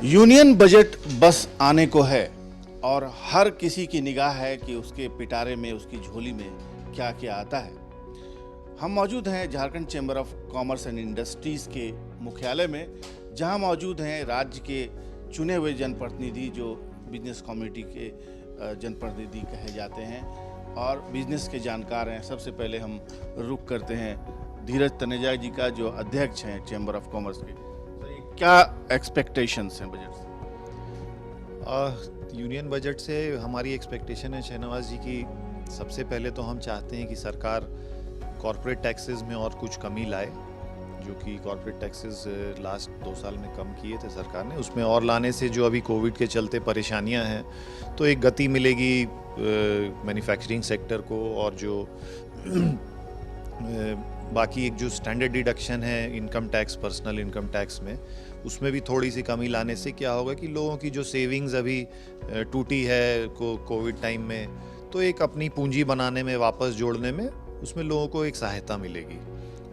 Union budget बस आने को है और हर किसी की निगाह है कि उसके पिटारे में, उसकी झोली में क्या क्या आता है। हम मौजूद हैं Jharkhand chamber of commerce and industries के मुख्यालय में, जहां मौजूद हैं राज्य के चुने हुए जनप्रतिनिधि जो बिजनेस कम्युनिटी के जनप्रतिनिधि कहे जाते हैं और बिजनेस के जानकार हैं। सबसे पहले हम रुख करते हैं धीरज तनेजा जी का, जो अध्यक्ष हैं चैम्बर ऑफ कॉमर्स के। क्या एक्सपेक्टेशंस हैं बजट से? यूनियन बजट से हमारी एक्सपेक्टेशन है शहनवाज जी की, सबसे पहले तो हम चाहते हैं कि सरकार कॉरपोरेट टैक्सेस में और कुछ कमी लाए, जो कि कॉरपोरेट टैक्सेस लास्ट 2 साल में कम किए थे सरकार ने। उसमें और लाने से जो अभी कोविड के चलते परेशानियां हैं तो एक गति मिलेगी मैन्युफैक्चरिंग सेक्टर को, और जो बाकी एक जो स्टैंडर्ड डिडक्शन है income tax, personal income tax में, उसमें भी थोड़ी सी कमी लाने से क्या होगा कि लोगों की जो सेविंग्स अभी टूटी है कोविड टाइम में, तो एक अपनी पूंजी बनाने में, वापस जोड़ने में, उसमें लोगों को एक सहायता मिलेगी।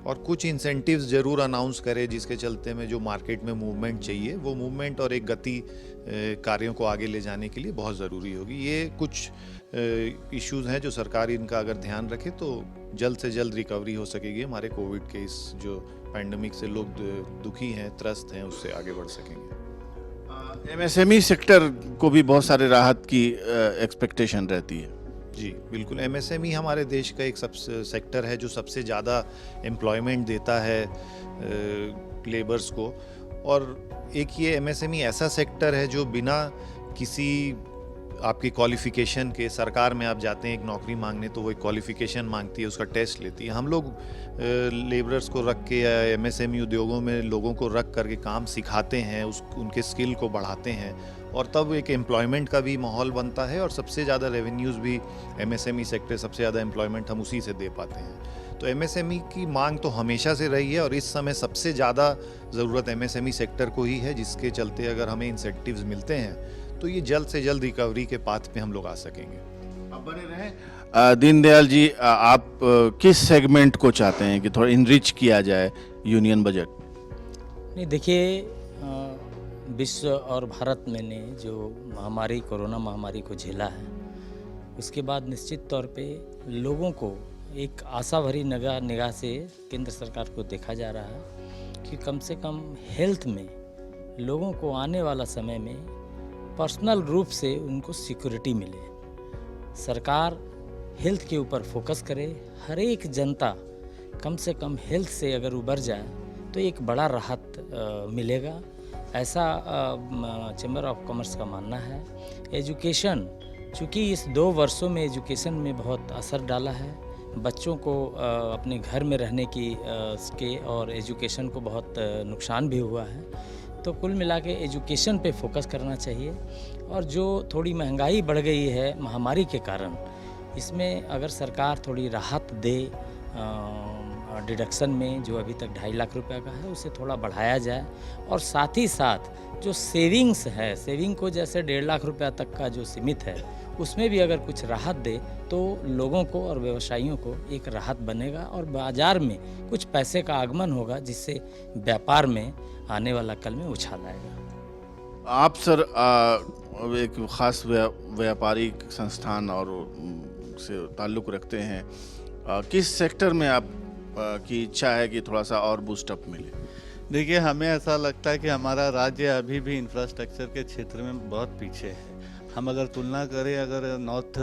और कुछ इंसेंटिव्स ज़रूर अनाउंस करे जिसके चलते में जो मार्केट में मूवमेंट चाहिए, वो मूवमेंट और एक गति कार्यों को आगे ले जाने के लिए बहुत ज़रूरी होगी। ये कुछ इश्यूज हैं जो सरकार इनका अगर ध्यान रखे तो जल्द से जल्द रिकवरी हो सकेगी। हमारे कोविड के इस जो पैंडमिक से लोग दुखी हैं, त्रस्त हैं, उससे आगे बढ़ सकेंगे। एमएसएमई सेक्टर को भी बहुत सारे राहत की एक्सपेक्टेशन रहती है। जी बिल्कुल, एमएसएमई हमारे देश का एक सबसे सेक्टर है जो सबसे ज़्यादा एम्प्लॉयमेंट देता है लेबर्स को। और एक ये एमएसएमई ऐसा सेक्टर है जो बिना किसी आपकी क्वालिफ़िकेशन के, सरकार में आप जाते हैं एक नौकरी मांगने तो वो एक क्वालिफ़िकेशन मांगती है, उसका टेस्ट लेती है। हम लोग लेबरर्स को रख के या एमएसएमई उद्योगों में लोगों को रख करके काम सिखाते हैं, उनके स्किल को बढ़ाते हैं, और तब एक एम्प्लॉयमेंट का भी माहौल बनता है और सबसे ज़्यादा रेवेन्यूज़ भी एमएसएमई सेक्टर, सबसे ज़्यादा एम्प्लॉयमेंट हम उसी से दे पाते हैं। तो एमएसएमई की मांग तो हमेशा से रही है और इस समय सबसे ज़्यादा ज़रूरत एमएसएमई सेक्टर को ही है, जिसके चलते अगर हमें इंसेंटिव्स मिलते हैं तो ये जल्द से जल्द रिकवरी के पाथ पे हम लोग आ सकेंगे। आप बने रहें। दीनदयाल जी, आप किस सेगमेंट को चाहते हैं कि थोड़ा इनरिच किया जाए यूनियन बजट? नहीं, देखिए, विश्व और भारत में ने जो महामारी, कोरोना महामारी को झेला है, उसके बाद निश्चित तौर पे लोगों को एक आशा भरी निगाह से केंद्र सरकार को देखा जा रहा है कि कम से कम हेल्थ में लोगों को आने वाला समय में पर्सनल रूप से उनको सिक्योरिटी मिले। सरकार हेल्थ के ऊपर फोकस करे, हर एक जनता कम से कम हेल्थ से अगर उबर जाए तो एक बड़ा राहत मिलेगा, ऐसा चैम्बर ऑफ कॉमर्स का मानना है। एजुकेशन, चूँकि इस 2 वर्षों में एजुकेशन में बहुत असर डाला है, बच्चों को अपने घर में रहने की के और एजुकेशन को बहुत नुकसान भी हुआ है, तो कुल मिला के एजुकेशन पे फोकस करना चाहिए। और जो थोड़ी महंगाई बढ़ गई है महामारी के कारण, इसमें अगर सरकार थोड़ी राहत दे, डिडक्शन में जो अभी तक 2.5 लाख रुपए का है उसे थोड़ा बढ़ाया जाए, और साथ ही साथ जो सेविंग्स है, सेविंग को जैसे 1.5 लाख रुपया तक का जो सीमित है, उसमें भी अगर कुछ राहत दे तो लोगों को और व्यवसायियों को एक राहत बनेगा और बाज़ार में कुछ पैसे का आगमन होगा, जिससे व्यापार में आने वाला कल में उछाल आएगा। आप सर एक ख़ास व्यापारिक संस्थान और से ताल्लुक़ रखते हैं, किस सेक्टर में आप की इच्छा है कि थोड़ा सा और बूस्टअप मिले? देखिए, हमें ऐसा लगता है कि हमारा राज्य अभी भी इंफ्रास्ट्रक्चर के क्षेत्र में बहुत पीछे है। हम अगर तुलना करें, अगर north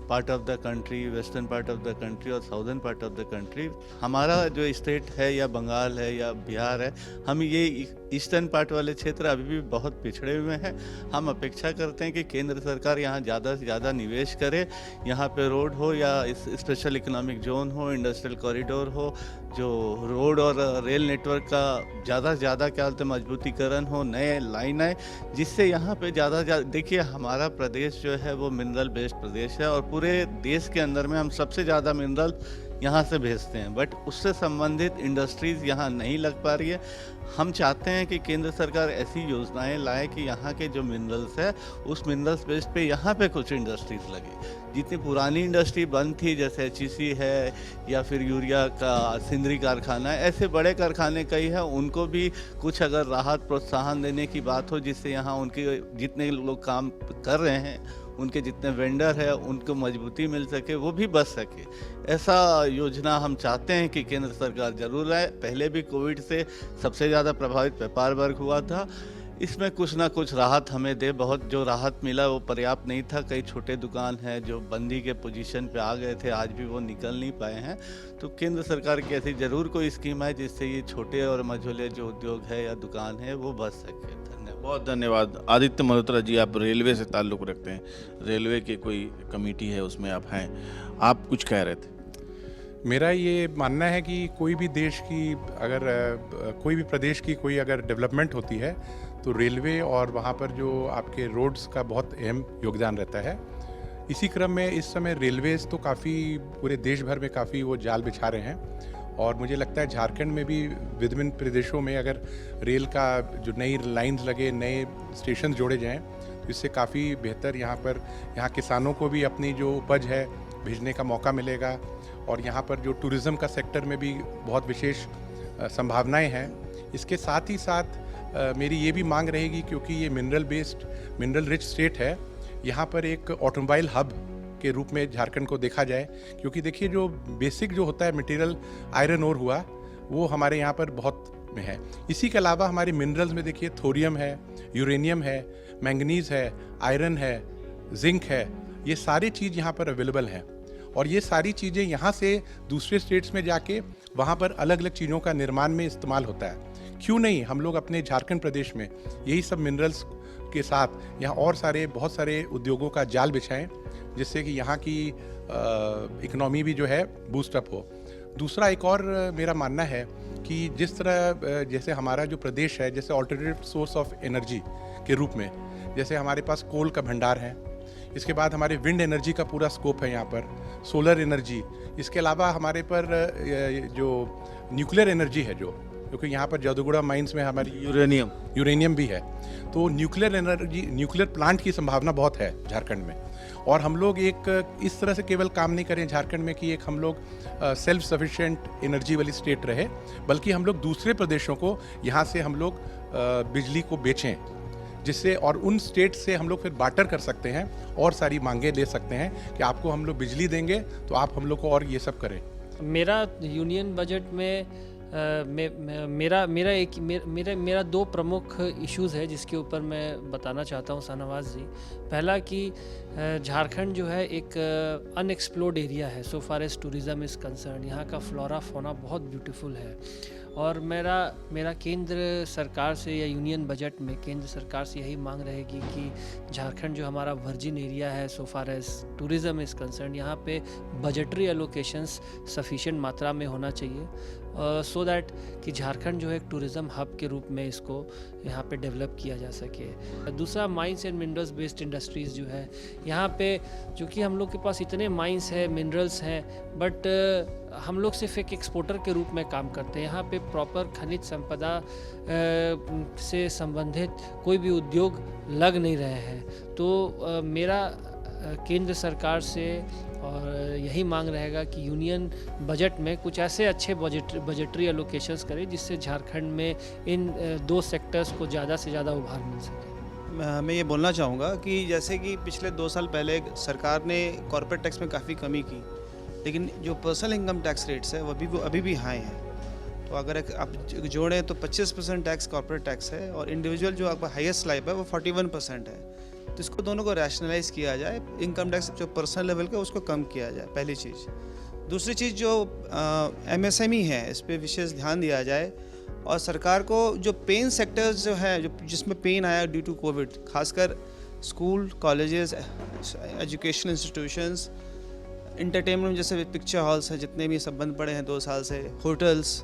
part of the country, western part of the country और southern part of the country, हमारा जो स्टेट है या बंगाल है या बिहार है, हम ये ईस्टर्न पार्ट वाले क्षेत्र अभी भी बहुत पिछड़े हुए हैं। हम अपेक्षा करते हैं कि केंद्र सरकार यहाँ ज़्यादा से ज़्यादा निवेश करे, यहाँ पे रोड हो या स्पेशल इकोनॉमिक जोन हो, इंडस्ट्रियल कॉरिडोर हो, जो रोड और रेल नेटवर्क का ज़्यादा से ज़्यादा क्या बोलते मजबूतीकरण हो, नए लाइन आए, जिससे यहाँ पे ज़्यादा देखिए, हमारा प्रदेश जो है वो मिनरल बेस्ड प्रदेश है और पूरे देश के अंदर में हम सबसे ज़्यादा मिनरल यहाँ से भेजते हैं, बट उससे संबंधित इंडस्ट्रीज़ यहाँ नहीं लग पा रही है। हम चाहते हैं कि केंद्र सरकार ऐसी योजनाएं लाए कि यहाँ के जो मिनरल्स है उस मिनरल्स बेस पे यहाँ पे कुछ इंडस्ट्रीज़ लगे। जितनी पुरानी इंडस्ट्री बंद थी, जैसे एचईसी है या फिर यूरिया का सिंदरी कारखाना है, ऐसे बड़े कारखाने कई हैं, उनको भी कुछ अगर राहत प्रोत्साहन देने की बात हो, जिससे यहाँ उनके जितने लोग काम कर रहे हैं, उनके जितने वेंडर है, उनको मजबूती मिल सके, वो भी बच सके। ऐसा योजना हम चाहते हैं कि केंद्र सरकार जरूर लाए। पहले भी कोविड से सबसे ज़्यादा प्रभावित व्यापार वर्ग हुआ था, इसमें कुछ ना कुछ राहत हमें दे। बहुत जो राहत मिला वो पर्याप्त नहीं था। कई छोटे दुकान हैं जो बंदी के पोजीशन पे आ गए थे, आज भी वो निकल नहीं पाए हैं। तो केंद्र सरकार की ऐसी ज़रूर कोई स्कीम है जिससे ये छोटे और मझोले जो उद्योग है या दुकान है वो बच सके। धन्यवाद। बहुत धन्यवाद। आदित्य मल्होत्रा जी, आप रेलवे से ताल्लुक़ रखते हैं, रेलवे की कोई कमेटी है उसमें आप हैं, आप कुछ कह रहे थे। मेरा ये मानना है कि कोई भी देश की अगर कोई भी प्रदेश की कोई अगर डेवलपमेंट होती है तो रेलवे और वहाँ पर जो आपके रोड्स का बहुत अहम योगदान रहता है। इसी क्रम में इस समय रेलवेज़ तो काफ़ी पूरे देश भर में काफ़ी वो जाल बिछा रहे हैं और मुझे लगता है झारखंड में भी विभिन्न प्रदेशों में अगर रेल का जो नई लाइंस लगे, नए स्टेशन जोड़े जाएं तो इससे काफ़ी बेहतर यहाँ किसानों को भी अपनी जो उपज है भेजने का मौका मिलेगा और यहाँ पर जो टूरिज़्म का सेक्टर में भी बहुत विशेष संभावनाएं हैं। इसके साथ ही साथ मेरी ये भी मांग रहेगी, क्योंकि ये मिनरल रिच स्टेट है, यहाँ पर एक ऑटोमोबाइल हब के रूप में झारखंड को देखा जाए। क्योंकि देखिए जो बेसिक जो होता है मटेरियल आयरन ओर हुआ वो हमारे यहाँ पर बहुत में है। इसी के अलावा हमारे मिनरल्स में देखिए थोरियम है, यूरेनियम है, मैंगनीज़ है, आयरन है, जिंक है, ये सारी चीज़ यहाँ पर अवेलेबल है और ये सारी चीज़ें यहाँ से दूसरे स्टेट्स में जाके वहाँ पर अलग अलग चीज़ों का निर्माण में इस्तेमाल होता है। क्यों नहीं हम लोग अपने झारखंड प्रदेश में यही सब मिनरल्स के साथ यहाँ और बहुत सारे उद्योगों का जाल बिछाएं, जिससे कि यहाँ की इकोनॉमी भी जो है बूस्टअप हो। दूसरा एक और मेरा मानना है कि जिस तरह जैसे हमारा जो प्रदेश है, जैसे ऑल्टरनेटिव सोर्स ऑफ एनर्जी के रूप में, जैसे हमारे पास कोल का भंडार है, इसके बाद हमारे विंड एनर्जी का पूरा स्कोप है यहाँ पर, सोलर एनर्जी, इसके अलावा हमारे पर जो न्यूक्लियर एनर्जी है क्योंकि यहाँ पर जादूगुड़ा माइंस में हमारी यूरेनियम भी है, तो न्यूक्लियर प्लांट की संभावना बहुत है झारखंड में। और हम लोग एक इस तरह से केवल काम नहीं करें झारखंड में कि एक हम लोग सेल्फ सफिशिएंट एनर्जी वाली स्टेट रहे, बल्कि हम लोग दूसरे प्रदेशों को यहाँ से हम लोग बिजली को बेचें, जिससे और उन स्टेट से हम लोग फिर बार्टर कर सकते हैं और सारी मांगे ले सकते हैं कि आपको हम लोग बिजली देंगे तो आप हम लोग को और ये सब करें। मेरा यूनियन बजट में मेरा दो प्रमुख इश्यूज़ है जिसके ऊपर मैं बताना चाहता हूँ शाहनवाज जी। पहला कि झारखंड जो है एक अनएक्सप्लोर्ड एरिया है so far as tourism is concern. यहाँ का फ्लोरा फोना बहुत ब्यूटीफुल है और मेरा केंद्र सरकार से या यूनियन बजट में केंद्र सरकार से यही मांग रहेगी कि झारखंड जो हमारा वर्जिन एरिया है so far as tourism is concern, यहाँ पे बजटरी एलोकेशंस सफिशिएंट मात्रा में होना चाहिए सो दैट कि झारखंड जो है एक टूरिज़्म हब के रूप में इसको यहाँ पे डेवलप किया जा सके। दूसरा mines and minerals based industries जो है यहाँ पे, चूँकि हम लोग के पास इतने माइंस हैं, मिनरल्स हैं, बट हम लोग सिर्फ एक एक्सपोर्टर के रूप में काम करते हैं। यहाँ पे प्रॉपर खनिज संपदा से संबंधित कोई भी उद्योग लग नहीं रहे हैं। तो मेरा केंद्र सरकार से और यही मांग रहेगा कि यूनियन बजट में कुछ ऐसे अच्छे बजटरी एलोकेशंस करें जिससे झारखंड में इन दो सेक्टर्स को ज़्यादा से ज़्यादा उभार मिल सके। मैं ये बोलना चाहूँगा कि जैसे कि पिछले 2 साल पहले सरकार ने कॉर्पोरेट टैक्स में काफ़ी कमी की, लेकिन जो पर्सनल इनकम टैक्स रेट्स है वो अभी भी हाई हैं। तो अगर आप जोड़ें तो 25% टैक्स कॉर्पोरेट टैक्स है और इंडिविजुअल जो आपका हाईएस्ट स्लैब है वो 41% है। तो इसको दोनों को रैशनलाइज किया जाए, इनकम टैक्स जो पर्सनल लेवल का उसको कम किया जाए, पहली चीज़। दूसरी चीज़ जो MSME है इस पर विशेष ध्यान दिया जाए और सरकार को जो पेन सेक्टर्स जो है जिसमें पेन आया ड्यू टू कोविड, खासकर school, colleges, educational institutions, entertainment जैसे पिक्चर हॉल्स हैं जितने भी सब बंद पड़े हैं 2 साल से, होटल्स,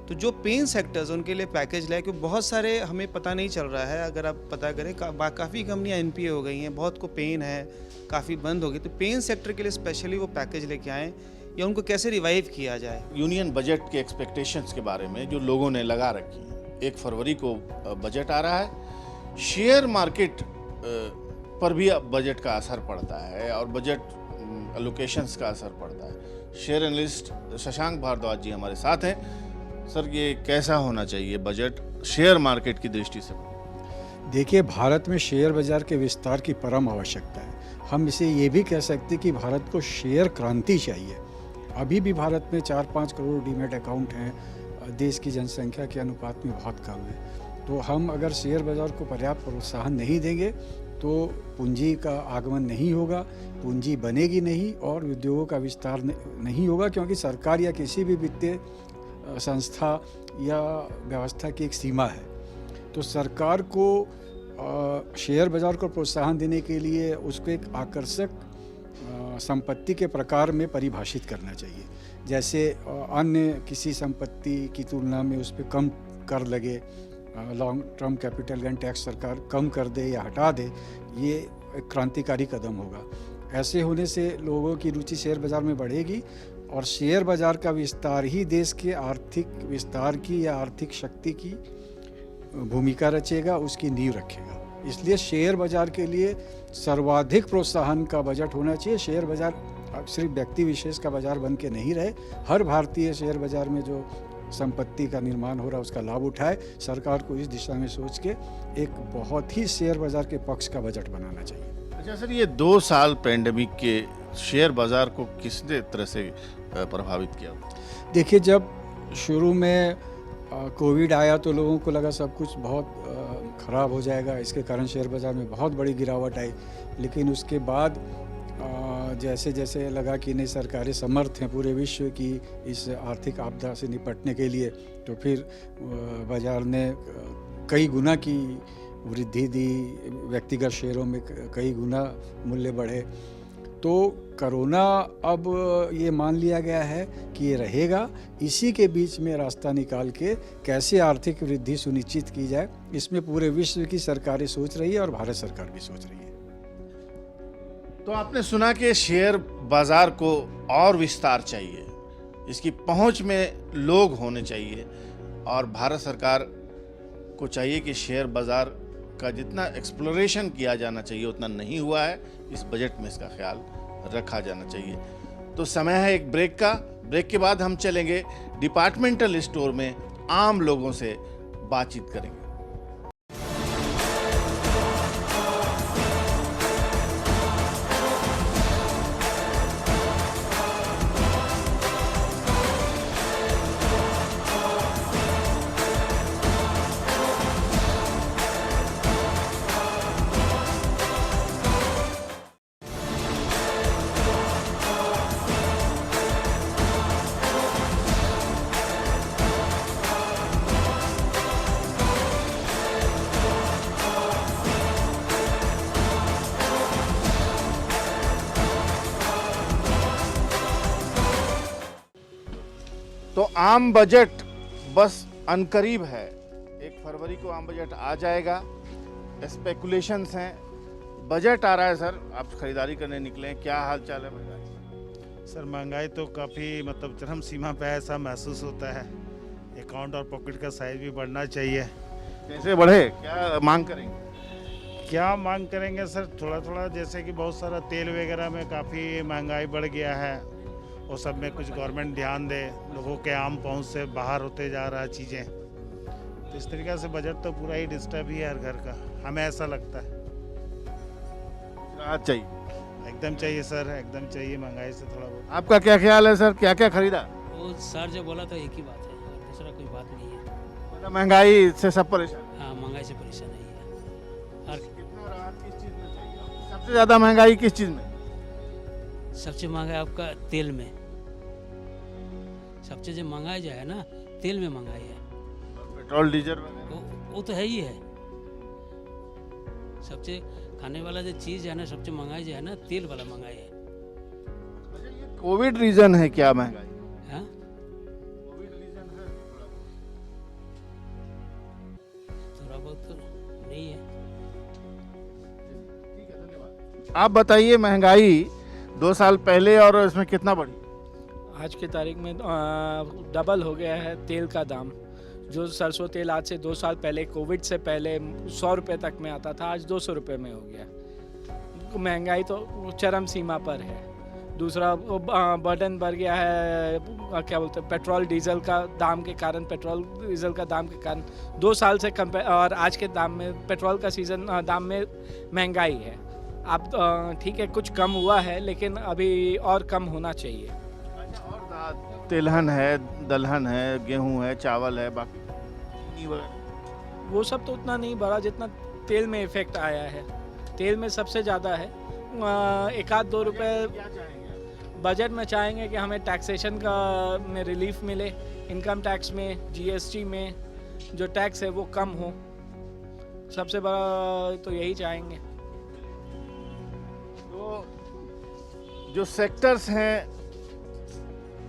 तो जो पेन सेक्टर्स उनके लिए पैकेज लाए, क्योंकि बहुत सारे हमें पता नहीं चल रहा है। अगर आप पता करें काफ़ी कंपनियां NPA हो गई हैं, बहुत को पेन है, काफ़ी बंद हो गई, तो पेन सेक्टर के लिए स्पेशली वो पैकेज लेके आएँ। या उनको कैसे रिवाइव किया जाए? यूनियन बजट के एक्सपेक्टेशंस के बारे में जो लोगों ने लगा रखी है, 1 फरवरी को बजट आ रहा है, शेयर मार्केट पर भी अब बजट का असर पड़ता है और बजट एलोकेशंस का असर पड़ता है। शेयर एनालिस्ट शशांक भारद्वाज जी हमारे साथ हैं। सर, ये कैसा होना चाहिए बजट शेयर मार्केट की दृष्टि से? देखिए, भारत में शेयर बाज़ार के विस्तार की परम आवश्यकता है। हम इसे ये भी कह सकते कि भारत को शेयर क्रांति चाहिए। अभी भी भारत में 4-5 करोड़ डीमैट अकाउंट हैं, देश की जनसंख्या के अनुपात में बहुत कम है। तो हम अगर शेयर बाज़ार को पर्याप्त प्रोत्साहन नहीं देंगे तो पूंजी का आगमन नहीं होगा, पूंजी बनेगी नहीं और उद्योगों का विस्तार नहीं होगा, क्योंकि सरकार या किसी भी वित्तीय संस्था या व्यवस्था की एक सीमा है। तो सरकार को शेयर बाज़ार को प्रोत्साहन देने के लिए उसको एक आकर्षक संपत्ति के प्रकार में परिभाषित करना चाहिए। जैसे अन्य किसी संपत्ति की तुलना में उस पर कम कर लगे, long term capital gain tax सरकार कम कर दे या हटा दे, ये एक क्रांतिकारी कदम होगा। ऐसे होने से लोगों की रुचि शेयर बाज़ार में बढ़ेगी और शेयर बाज़ार का विस्तार ही देश के आर्थिक विस्तार की या आर्थिक शक्ति की भूमिका रचेगा, उसकी नींव रखेगा। इसलिए शेयर बाज़ार के लिए सर्वाधिक प्रोत्साहन का बजट होना चाहिए। शेयर बाज़ार अब सिर्फ व्यक्ति विशेष का बाज़ार बन के नहीं रहे, हर भारतीय शेयर बाज़ार में जो संपत्ति का निर्माण हो रहा है उसका लाभ उठाए। सरकार को इस दिशा में सोच के एक बहुत ही शेयर बाज़ार के पक्ष का बजट बनाना चाहिए। अच्छा सर, ये 2 साल पैंडेमिक के शेयर बाज़ार को किस तरह से प्रभावित किया? देखिए, जब शुरू में कोविड आया तो लोगों को लगा सब कुछ बहुत ख़राब हो जाएगा, इसके कारण शेयर बाज़ार में बहुत बड़ी गिरावट आई। लेकिन उसके बाद जैसे जैसे लगा कि नहीं, सरकारें समर्थ हैं पूरे विश्व की इस आर्थिक आपदा से निपटने के लिए, तो फिर बाज़ार ने कई गुना की वृद्धि दी, व्यक्तिगत शेयरों में कई गुना मूल्य बढ़े। तो कोरोना अब ये मान लिया गया है कि ये रहेगा, इसी के बीच में रास्ता निकाल के कैसे आर्थिक वृद्धि सुनिश्चित की जाए, इसमें पूरे विश्व की सरकारें सोच रही है और भारत सरकार भी सोच रही है। तो आपने सुना कि शेयर बाज़ार को और विस्तार चाहिए, इसकी पहुंच में लोग होने चाहिए और भारत सरकार को चाहिए कि शेयर बाज़ार का जितना एक्सप्लोरेशन किया जाना चाहिए उतना नहीं हुआ है, इस बजट में इसका ख्याल रखा जाना चाहिए। तो समय है एक ब्रेक का। ब्रेक के बाद हम चलेंगे डिपार्टमेंटल स्टोर में, आम लोगों से बातचीत करेंगे। तो आम बजट बस अनकरीब है, 1 फरवरी को आम बजट आ जाएगा। स्पेकुलेशंस हैं, बजट आ रहा है। सर, आप खरीदारी करने निकले हैं, क्या हाल चाल है महंगाई? सर, महंगाई तो काफ़ी चरम सीमा पे है, ऐसा महसूस होता है। अकाउंट और पॉकेट का साइज भी बढ़ना चाहिए। कैसे बढ़े, क्या मांग करेंगे? क्या मांग करेंगे सर? थोड़ा थोड़ा, जैसे कि बहुत सारा तेल वगैरह में काफ़ी महंगाई बढ़ गया है, वो सब में कुछ गवर्नमेंट ध्यान दे। लोगों के आम पहुंच से बाहर होते जा रहा है चीज़ें, तो इस तरीके से बजट तो पूरा ही डिस्टर्ब ही है हर घर का, हमें ऐसा लगता है। राहत चाहिए? एकदम चाहिए सर, एकदम चाहिए, महंगाई से थोड़ा बहुत। आपका क्या ख्याल है सर, क्या क्या खरीदा? वो सर जो बोला तो एक ही बात है, और दूसरा कोई बात नहीं है। मतलब महंगाई से सब परेशान? हाँ, महंगाई से परेशान नहीं है। और कितना राहत किस चीज़ में चाहिए? सबसे ज़्यादा महंगाई किस चीज़ में? सबसे महंगा आपका तेल में, सबसे जो महंगाई जो है ना, तेल में महंगाई है। पेट्रोल डीजल वगैरह? वो तो है ही है। सबसे खाने वाला जो चीज़ है ना, सबसे महंगाई जो है ना, तेल वाला महंगाई है। कोविड रीजन है क्या महंगाई? हाँ, कोविड रीजन है थोड़ा बहुत तो नहीं है। ठीक है, धन्यवाद। आप बताइए, महंगाई 2 साल पहले और इसमें कितना बढ़ी? आज की तारीख में डबल हो गया है तेल का दाम। जो सरसों तेल आज से 2 साल पहले, कोविड से पहले 100 रुपये तक में आता था, आज 200 रुपये में हो गया। महंगाई तो चरम सीमा पर है। दूसरा बर्डन बढ़ गया है, क्या बोलते हैं, पेट्रोल डीजल का दाम के कारण। पेट्रोल डीजल का दाम के कारण 2 साल से कंपेयर और आज के दाम में, पेट्रोल का सीज़न दाम में महंगाई है। अब ठीक है, कुछ कम हुआ है, लेकिन अभी और कम होना चाहिए। तिलहन है, दलहन है, गेहूं है, चावल है, बाकी चीनी वगैरह वो सब तो उतना नहीं बढ़ा जितना तेल में इफ़ेक्ट आया है। तेल में सबसे ज़्यादा है। 1-2 रुपये बजट में चाहेंगे कि हमें टैक्सेशन का में रिलीफ मिले, इनकम टैक्स में, जीएसटी में जो टैक्स है वो कम हो। सबसे बड़ा तो यही चाहेंगे। तो जो सेक्टर्स हैं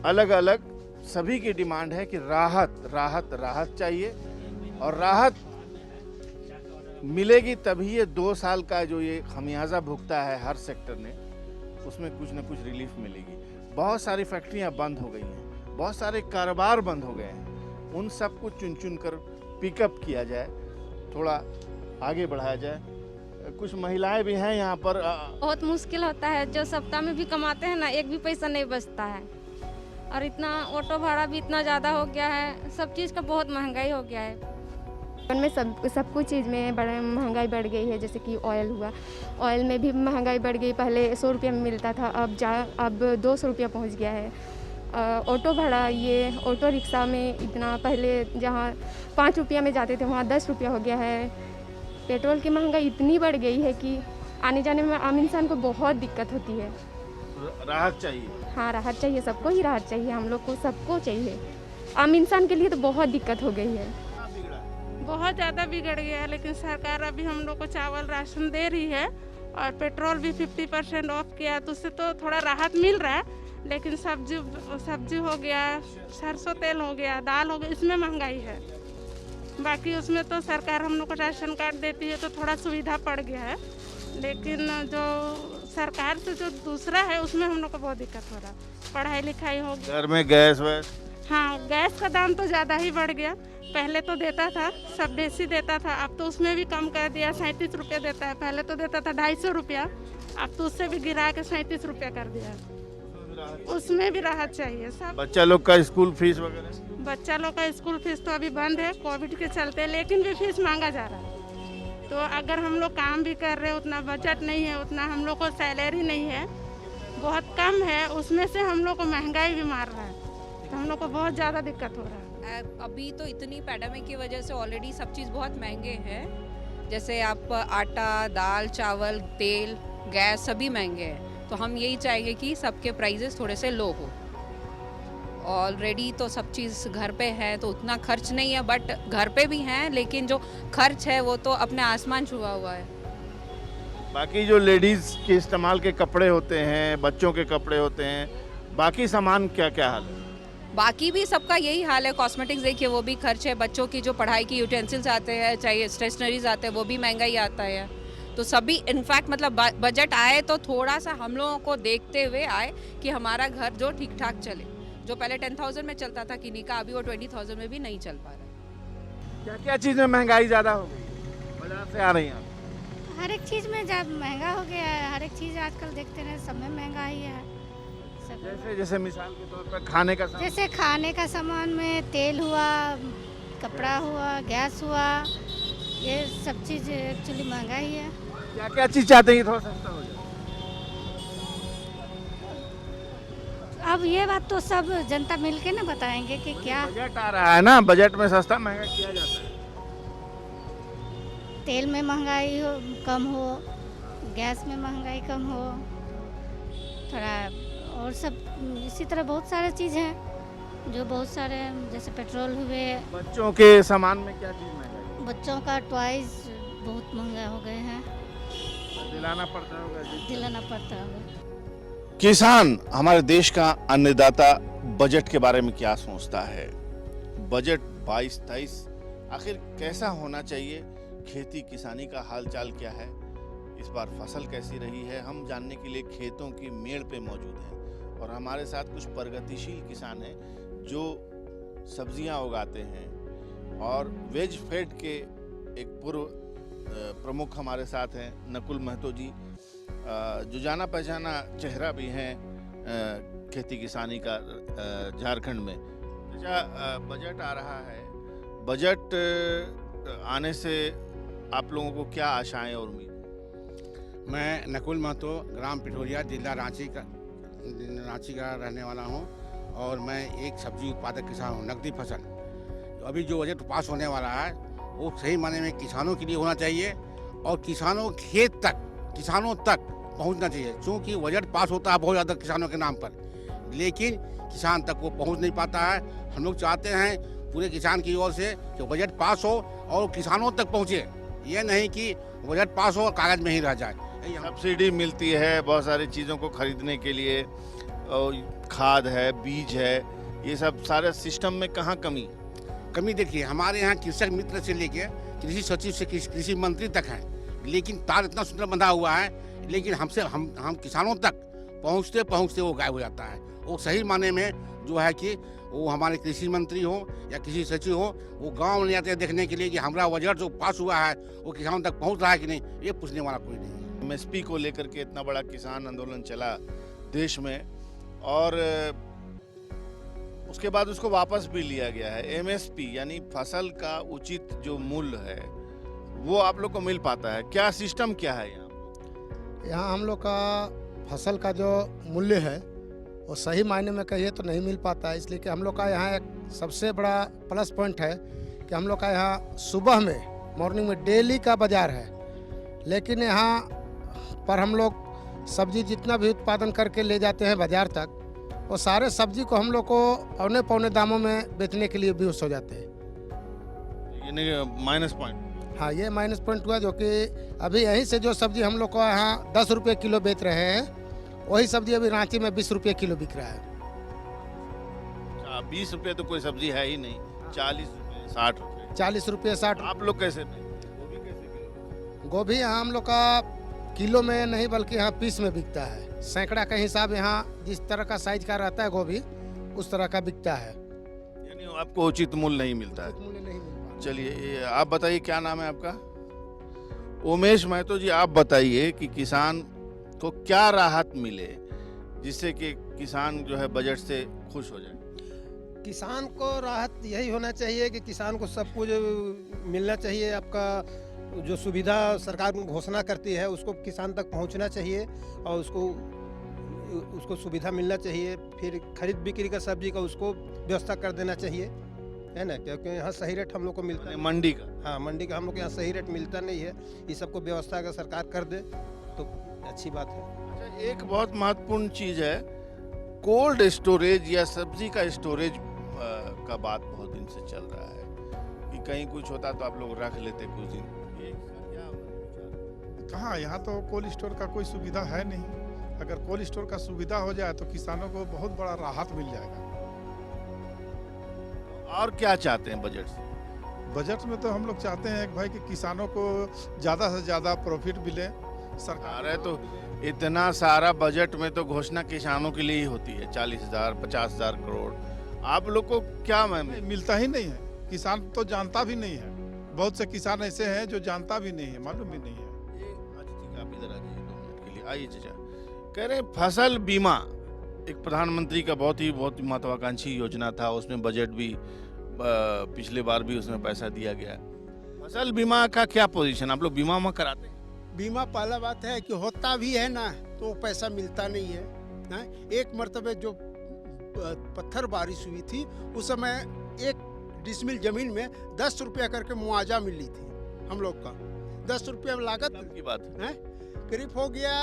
अलग अलग, सभी की डिमांड है कि राहत चाहिए, और राहत मिलेगी तभी ये 2 साल का जो ये खमियाजा भुगता है हर सेक्टर ने, उसमें कुछ ना कुछ रिलीफ मिलेगी। बहुत सारी फैक्ट्रियां बंद हो गई हैं, बहुत सारे कारोबार बंद हो गए हैं, उन सब को चुन चुन कर पिकअप किया जाए, थोड़ा आगे बढ़ाया जाए। कुछ महिलाएं भी हैं यहाँ पर। बहुत मुश्किल होता है, जो सप्ताह में भी कमाते हैं ना, एक भी पैसा नहीं बचता है। और इतना ऑटो भाड़ा भी इतना ज़्यादा हो गया है, सब चीज़ का बहुत महंगाई हो गया है। में सब कुछ चीज़ में बड़ा महंगाई बढ़ गई है। जैसे कि ऑयल हुआ, ऑयल में भी महंगाई बढ़ गई। पहले 100 रुपये में मिलता था, अब 200 रुपया पहुँच गया है। ऑटो भाड़ा, ये ऑटो रिक्शा में इतना, पहले जहाँ 5 रुपया में जाते थे वहाँ 10 रुपया हो गया है। पेट्रोल की महंगाई इतनी बढ़ गई है कि आने जाने में आम इंसान को बहुत दिक्कत होती है। राहत चाहिए। हाँ, राहत चाहिए, सबको ही राहत चाहिए, हम लोग को सबको चाहिए। आम इंसान के लिए तो बहुत दिक्कत हो गई है। बहुत ज़्यादा बिगड़ गया है, लेकिन सरकार अभी हम लोग को चावल राशन दे रही है और पेट्रोल भी 50% ऑफ किया, तो उससे तो थोड़ा राहत मिल रहा है। लेकिन सब्जी हो गया, सरसों तेल हो गया, दाल हो गया, इसमें महंगाई है। बाकी उसमें तो सरकार हम लोग को राशन कार्ड देती है तो थोड़ा सुविधा पड़ गया है, लेकिन जो सरकार से जो दूसरा है उसमें हम लोग को बहुत दिक्कत हो रहा है। पढ़ाई लिखाई हो गया, घर में गैस वैस, हाँ, गैस का दाम तो ज़्यादा ही बढ़ गया। पहले तो देता था, सब बेसी देता था, अब तो उसमें भी कम कर दिया, 37 रुपये देता है। पहले तो देता था 250 रुपया, अब तो उससे भी गिरा के 37 रुपया कर दिया। उसमें भी राहत चाहिए। सब बच्चा लोग का स्कूल फीस वगैरह, बच्चा लोग का स्कूल फीस तो अभी बंद है कोविड के चलते, लेकिन भी फीस मांगा जा रहा है। तो अगर हम लोग काम भी कर रहे हैं, उतना बजट नहीं है, उतना हम लोग को सैलरी नहीं है, बहुत कम है, उसमें से हम लोग को महंगाई भी मार रहा है, तो हम लोग को बहुत ज़्यादा दिक्कत हो रहा है। अभी तो इतनी पैंडेमिक की वजह से ऑलरेडी सब चीज़ बहुत महंगे हैं। जैसे आप आटा, दाल, चावल, तेल, गैस सभी महंगे हैं। तो हम यही चाहेंगे कि सबके प्राइजेस थोड़े से लो हो। ऑलरेडी तो सब चीज़ घर पे है तो उतना खर्च नहीं है, बट घर पे भी हैं, लेकिन जो खर्च है वो तो अपने आसमान छुआ हुआ है। बाकी जो लेडीज़ के इस्तेमाल के कपड़े होते हैं, बच्चों के कपड़े होते हैं, बाकी सामान क्या क्या हाल है? बाकी भी सबका यही हाल है। कॉस्मेटिक्स देखिए, वो भी खर्च है। बच्चों की जो पढ़ाई की यूटेंसिल्स आते हैं, चाहे स्टेशनरीज आते हैं, वो भी महंगा ही आता है। तो सभी इनफैक्ट मतलब बजट आए तो थोड़ा सा हम लोगों को देखते हुए आए कि हमारा घर जो ठीक ठाक चले। जो पहले 10,000 में चलता था किन्हीं का, अभी वो 20,000 में भी नहीं चल पा रहा। क्या क्या चीज़ में महंगाई ज़्यादा हो गई, बाजार से आ रही हैं? हर एक चीज़ में ज़्यादा महंगा हो गया है। हर एक चीज़ आजकल देखते हैं सब में महंगाई है। जैसे मिसाल के तौर पर खाने का सामान, जैसे खाने का सामान में तेल हुआ, कपड़ा हुआ, गैस हुआ, ये सब चीज़ एक्चुअली महंगाई है। क्या क्या चीज़ चाहते हैं कि थोड़ा सस्ता हो जाए? अब ये बात तो सब जनता मिलके ना बताएंगे कि क्या। बजट आ रहा है ना, बजट में सस्ता महंगा किया जाता है। तेल में महंगाई कम हो, गैस में महंगाई कम हो, थोड़ा और सब इसी तरह बहुत सारे चीज़ हैं जो बहुत सारे, जैसे पेट्रोल हुए। बच्चों के सामान में क्या चीज़ महंगा है? बच्चों का टॉयज बहुत महंगा हो गए हैं, दिलाना पड़ता होगा। दिलाना पड़ता होगा। किसान हमारे देश का अन्नदाता बजट के बारे में क्या सोचता है? बजट 22-23 आखिर कैसा होना चाहिए? खेती किसानी का हालचाल क्या है? इस बार फसल कैसी रही है? हम जानने के लिए खेतों की मेड़ पे मौजूद हैं और हमारे साथ कुछ प्रगतिशील किसान हैं जो सब्जियां उगाते हैं और वेज फेड के एक पूर्व प्रमुख हमारे साथ हैं नकुल महतो जी, जो जाना पहचाना चेहरा भी हैं खेती किसानी का झारखंड में। बजट आ रहा है, बजट आने से आप लोगों को क्या आशाएं और उम्मीद? मैं नकुल महतो, ग्राम पिठोरिया, जिला रांची का रहने वाला हूं और मैं एक सब्जी उत्पादक किसान हूं। नकदी फसल तो अभी जो बजट पास होने वाला है वो सही मायने में किसानों के लिए होना चाहिए और किसानों खेत तक, किसानों तक पहुंचना चाहिए। क्योंकि बजट पास होता है बहुत ज़्यादा किसानों के नाम पर, लेकिन किसान तक वो पहुंच नहीं पाता है। हम लोग चाहते हैं पूरे किसान की ओर से कि बजट पास हो और किसानों तक पहुंचे, ये नहीं कि बजट पास हो और कागज में ही रह जाए। सब्सिडी मिलती है बहुत सारी चीज़ों को खरीदने के लिए, और खाद है, बीज है, ये सब सारे सिस्टम में कहाँ कमी देखिए, हमारे यहाँ कृषक मित्र से लेके कृषि सचिव से कृषि मंत्री तक हैं, लेकिन तार इतना सुंदर बंधा हुआ है, लेकिन हम किसानों तक पहुँचते पहुँचते वो गायब हो जाता है। वो सही माने में जो है कि वो हमारे कृषि मंत्री हो या कृषि सचिव हो, वो गांव में जाते हैं देखने के लिए कि हमारा बजट जो पास हुआ है वो किसानों तक पहुंच रहा है कि नहीं, ये पूछने वाला कोई नहीं है। एमएसपी को लेकर के इतना बड़ा किसान आंदोलन चला देश में और उसके बाद उसको वापस भी लिया गया है। एमएसपी यानी फसल का उचित जो मूल्य है वो आप लोग को मिल पाता है? क्या सिस्टम क्या है यहाँ हम लोग का फसल का जो मूल्य है वो सही मायने में कहिए तो नहीं मिल पाता है, इसलिए कि हम लोग का यहाँ एक सबसे बड़ा प्लस पॉइंट है कि हम लोग का यहाँ सुबह में मॉर्निंग में डेली का बाज़ार है, लेकिन यहाँ पर हम लोग सब्जी जितना भी उत्पादन करके ले जाते हैं बाज़ार तक, वो सारे सब्जी को हम लोग को औने पौने दामों में बेचने के लिए बेहोश हो जाते हैं। यानी माइनस पॉइंट? हाँ, ये माइनस पॉइंट हुआ, जो कि अभी यहीं से जो सब्जी हम लोग को यहाँ 10 रुपये किलो बेच रहे हैं, वही सब्जी अभी रांची में 20 रुपये किलो बिक रहा है। 20 रुपये तो कोई सब्जी है ही नहीं, 40 रुपये, 60 रुपये, 40 रुपये 60। आप लोग कैसे? गोभी यहाँ हम लोग का किलो में नहीं बल्कि यहाँ पीस में बिकता है। सैकड़ा का हिसाब यहाँ जिस तरह का साइज का रहता है गोभी उस तरह का बिकता है, यानी आपको उचित मूल्य नहीं मिलता है। चलिए आप बताइए, क्या नाम है आपका? उमेश महतो जी, आप बताइए कि किसान को क्या राहत मिले जिससे कि किसान जो है बजट से खुश हो जाए? किसान को राहत यही होना चाहिए कि किसान को सब कुछ मिलना चाहिए। आपका जो सुविधा सरकार घोषणा करती है उसको किसान तक पहुंचना चाहिए और उसको सुविधा मिलना चाहिए। फिर खरीद बिक्री का सब्जी का उसको व्यवस्था कर देना चाहिए, है ना, क्योंकि यहाँ सही रेट हम लोग को मिलता है। मंडी का? हाँ, मंडी का हम लोग यहाँ सही रेट मिलता नहीं है। ये सबको व्यवस्था अगर सरकार कर दे तो अच्छी बात है। अच्छा, एक बहुत महत्वपूर्ण चीज़ है कोल्ड स्टोरेज या सब्जी का स्टोरेज का बात बहुत दिन से चल रहा है कि कहीं कुछ होता तो आप लोग रख लेते कुछ दिन। कहाँ, यहाँ तो कोल्ड स्टोर का कोई सुविधा है नहीं। अगर कोल्ड स्टोर का सुविधा हो जाए तो किसानों को बहुत बड़ा राहत मिल जाएगा। और क्या चाहते हैं बजट से? बजट में तो हम लोग चाहते हैं भाई कि किसानों को ज़्यादा से ज़्यादा प्रॉफिट मिले। सरकार है तो इतना सारा बजट में तो घोषणा किसानों के लिए ही होती है, 40,000 50,000 करोड़। आप लोग को क्या मिलता ही नहीं है। किसान तो जानता भी नहीं है, बहुत से किसान ऐसे हैं जो जानता भी नहीं है, मालूम भी नहीं है। आप इधर आ जाइए 2 मिनट के लिए। आइए चाचा, कह रहे फसल बीमा एक प्रधानमंत्री का बहुत ही महत्वाकांक्षी योजना था, उसमें बजट भी पिछले बार भी उसमें पैसा दिया गया। फसल बीमा का क्या पोजीशन, आप लोग बीमा कराते हैं? बीमा पहला बात है कि होता भी है ना तो पैसा मिलता नहीं है ना। एक मरतबे जो पत्थर बारिश हुई थी उस समय 1 डिसमिल जमीन में 10 रुपया करके मुआवजा मिली थी हम लोग का। 10 रुपया लागत की बात है, करीब हो गया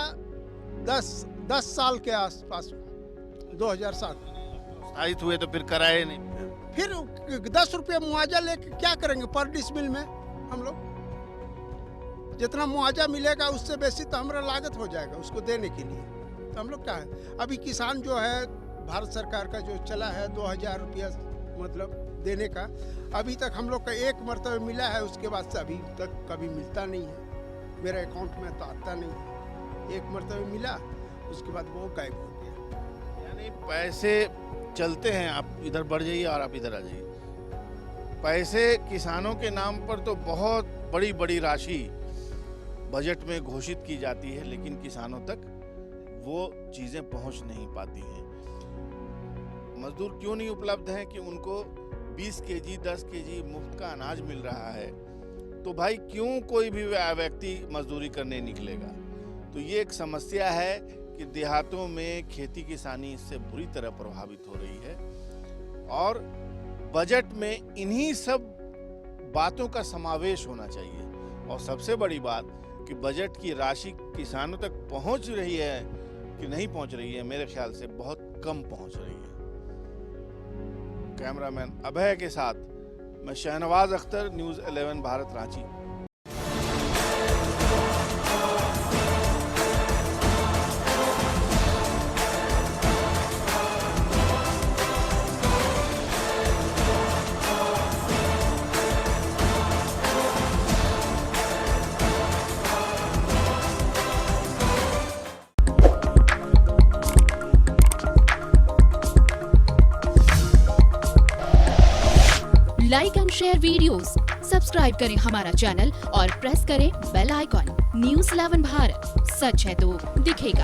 10 साल के आसपास, 2007 स्थायित्व हुए तो फिर कराए नहीं। फिर 10 रुपया मुआवजा लेके क्या करेंगे पर डिसमिल में? हम लोग जितना मुआवजा मिलेगा उससे बेसी तो हमारा लागत हो जाएगा उसको देने के लिए। तो हम लोग क्या है, अभी किसान जो है भारत सरकार का जो चला है 2000 रुपया मतलब देने का, अभी तक हम लोग का 1 मरतबा मिला है, उसके बाद से अभी तक कभी मिलता नहीं है। मेरे अकाउंट में तो आता नहीं है। 1 मरतबा मिला, उसके बाद वो गायब हो गया। यानी नहीं, पैसे चलते हैं, आप इधर बढ़ जाइए और आप इधर आ जाइए। पैसे किसानों के नाम पर तो बहुत बड़ी बड़ी राशि बजट में घोषित की जाती है, लेकिन किसानों तक वो चीज़ें पहुंच नहीं पाती हैं। मजदूर क्यों नहीं उपलब्ध हैं कि उनको 20 केजी 10 केजी मुफ्त का अनाज मिल रहा है, तो भाई क्यों कोई भी व्यक्ति मजदूरी करने निकलेगा। तो ये एक समस्या है कि देहातों में खेती किसानी इससे बुरी तरह प्रभावित हो रही है, और बजट में इन्हीं सब बातों का समावेश होना चाहिए। और सबसे बड़ी बात कि बजट की राशि किसानों तक पहुंच रही है कि नहीं पहुंच रही है, मेरे ख्याल से बहुत कम पहुंच रही है। कैमरामैन अभय के साथ मैं Shahnawaz Akhtar, news 11 Bharat, Ranchi. Like and share videos, subscribe करें हमारा चैनल और प्रेस करें बेल आइकॉन। न्यूज़ 11 भारत, सच है तो दिखेगा।